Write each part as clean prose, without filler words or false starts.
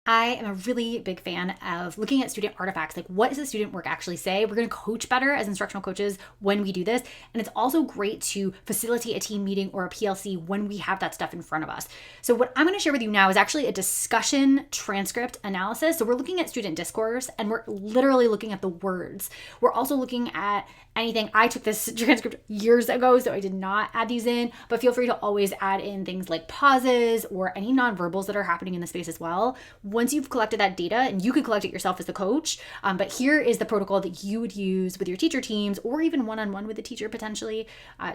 I am a really big fan of looking at student artifacts. Like, what does the student work actually say? We're going to coach better as instructional coaches when we do this. And it's also great to facilitate a team meeting or a PLC when we have that stuff in front of us. So, what I'm going to share with you now is actually a discussion transcript analysis. So, we're looking at student discourse and we're literally looking at the words. We're also looking at anything. I took this transcript years ago, so I did not add these in, but feel free to always add in things like pauses or any nonverbals that are happening in the space as well. Once you've collected that data, and you could collect it yourself as the coach, but here is the protocol that you would use with your teacher teams or even one-on-one with the teacher potentially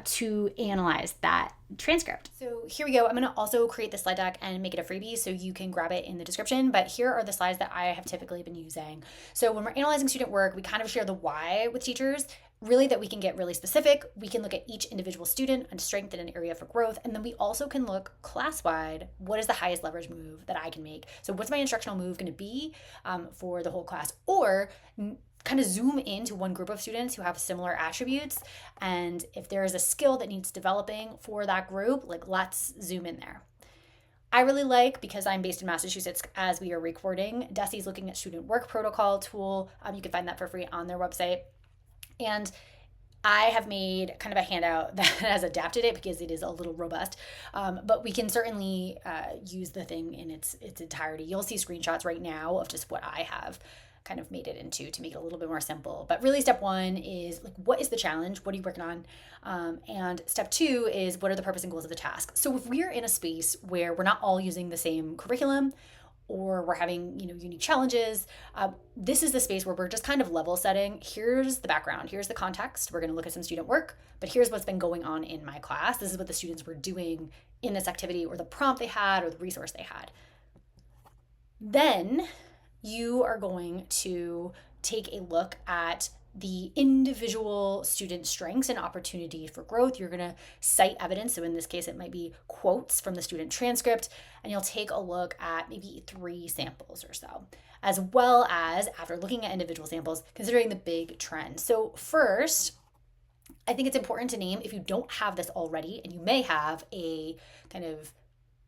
to analyze that transcript. So here we go. I'm going to also create the slide deck and make it a freebie so you can grab it in the description, but here are the slides that I have typically been using. So when we're analyzing student work, we kind of share the why with teachers, really that we can get really specific. We can look at each individual student and strength in an area for growth. And then we also can look class-wide, what is the highest leverage move that I can make? So what's my instructional move going to be for the whole class? Or kind of zoom into one group of students who have similar attributes. And if there is a skill that needs developing for that group, like let's zoom in there. I really like, because I'm based in Massachusetts as we are recording, DESI's looking at student work protocol tool. You can find that for free on their website. And I have made kind of a handout that has adapted it because it is a little robust, but we can certainly use the thing in its entirety. You'll see screenshots right now of just what I have kind of made it into to make it a little bit more simple. But really step one is like, what is the challenge? What are you working on? And step two is, what are the purpose and goals of the task? So if we're in a space where we're not all using the same curriculum, or we're having, unique challenges, this is the space where we're just kind of level setting. Here's the background. Here's the context. We're going to look at some student work, but here's what's been going on in my class. This is what the students were doing in this activity, or the prompt they had, or the resource they had. Then you are going to take a look at the individual student strengths and opportunity for growth. You're going to cite evidence. So in this case, it might be quotes from the student transcript, and you'll take a look at maybe 3 samples or so, as well as, after looking at individual samples, considering the big trends. So first, I think it's important to name, if you don't have this already, and you may have a kind of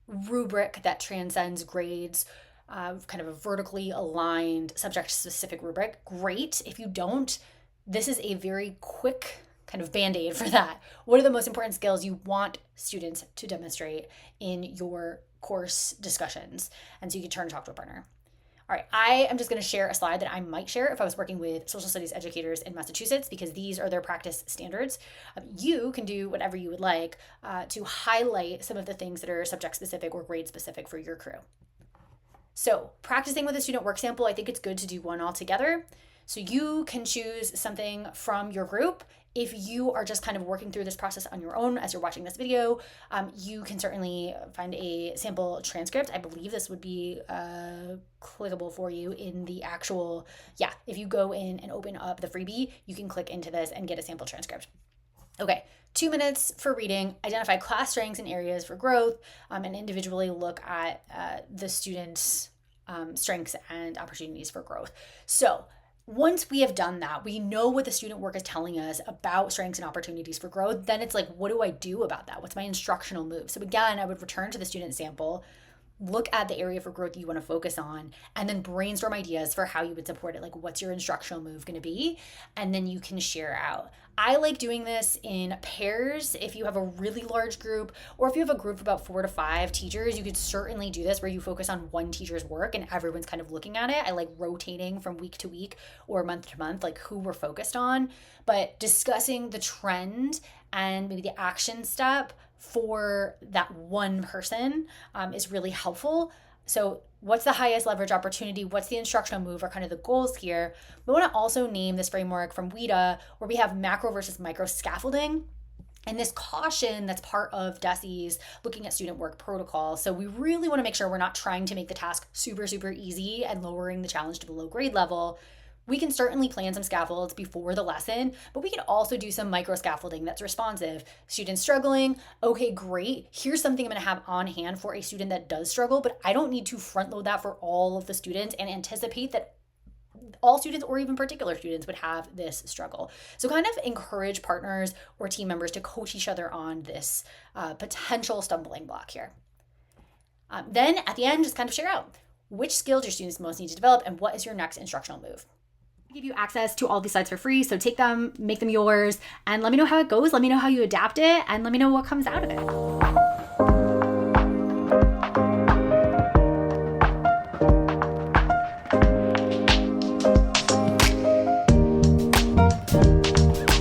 rubric that transcends grades, kind of a vertically aligned subject-specific rubric, great. If you don't, this is a very quick kind of band-aid for that. What are the most important skills you want students to demonstrate in your course discussions? And so you can turn and talk to a partner. All right, I am just going to share a slide that I might share if I was working with social studies educators in Massachusetts, because these are their practice standards. You can do whatever you would like to highlight some of the things that are subject-specific or grade-specific for your crew. So practicing with a student work sample, I think it's good to do one all together. So you can choose something from your group. If you are just kind of working through this process on your own as you're watching this video, you can certainly find a sample transcript. I believe this would be clickable for you in the actual, if you go in and open up the freebie, you can click into this and get a sample transcript. Okay, 2 minutes for reading, identify class strengths and areas for growth, and individually look at the students' strengths and opportunities for growth. So once we have done that, we know what the student work is telling us about strengths and opportunities for growth. Then it's like, what do I do about that? What's my instructional move? So again, I would return to the student sample, look at the area for growth you want to focus on, and then brainstorm ideas for how you would support it. Like, what's your instructional move going to be? And then you can share out. I like doing this in pairs. If you have a really large group, or if you have a group of about 4 to 5 teachers, you could certainly do this where you focus on one teacher's work and everyone's kind of looking at it. I like rotating from week to week or month to month, like who we're focused on, but discussing the trend and maybe the action step for that one person is really helpful. So what's the highest leverage opportunity? What's the instructional move, are kind of the goals here. We want to also name this framework from WIDA, where we have macro versus micro scaffolding. And this caution that's part of DESI's looking at student work protocol. So we really want to make sure we're not trying to make the task super, super easy and lowering the challenge to below grade level. We can certainly plan some scaffolds before the lesson, but we can also do some micro scaffolding that's responsive. Students struggling, okay, great. Here's something I'm going to have on hand for a student that does struggle, but I don't need to front load that for all of the students and anticipate that all students or even particular students would have this struggle. So kind of encourage partners or team members to coach each other on this potential stumbling block here. Then at the end, just kind of share out. which skills your students most need to develop, and what is your next instructional move. I give you access to all these sites for free, so take them, make them yours, and let me know how it goes. Let me know how you adapt it, and let me know what comes out of it.